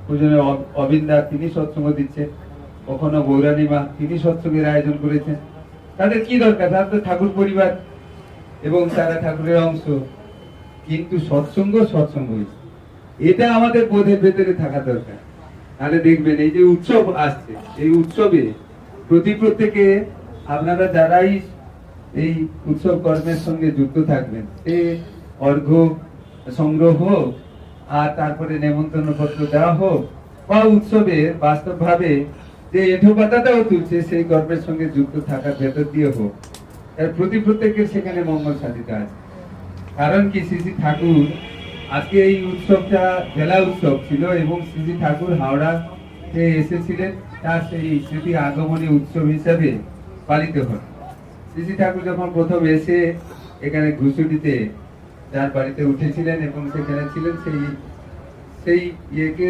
পূজনীয় অবিন্দা তিনি সৎসঙ্গ দিচ্ছেন, কখনো গৌরানী মা তিনি সৎসঙ্গের আয়োজন করেছেন। তাদের কি দরকার, তারা তো ঠাকুর পরিবার এবং তারা ঠাকুরের অংশ, কিন্তু সৎসঙ্গ সৎসঙ্গই, এটা আমাদের বোধের ভেতরে থাকা দরকার। তাহলে দেখবেন এই যে উৎসব আসছে, এই উৎসবে প্রত্যেকে আপনারা যারাই এই উৎসব কর্মের সঙ্গে যুক্ত থাকবেন, সে অর্ঘ্য সংগ্রহ হোক, আর তারপরে নেমন্তন্ন পত্র দেওয়া হোক, বা উৎসবে বাস্তবভাবে যে এঁঠো পাতাটাও তুলছে সেই কর্মের সঙ্গে যুক্ত থাকার ভেতর দিয়ে হোক, প্রত্যেকের সেখানে মঙ্গল সাধিত আছে। কারণ কি, শ্রী শ্রী ঠাকুর আজকে এই উৎসবটা জেলা উৎসব ছিল এবং শ্রী শ্রী ঠাকুর হাওড়াতে এসেছিলেন, তার সেই স্মৃতি আগমনী উৎসব হিসাবে পালিত হয়। শ্রী শ্রী ঠাকুর যখন প্রথম এসে এখানে ঘুষুটিতে যার বাড়িতে উঠেছিলেন এবং সেখানে ছিলেন, সেই ইয়েকে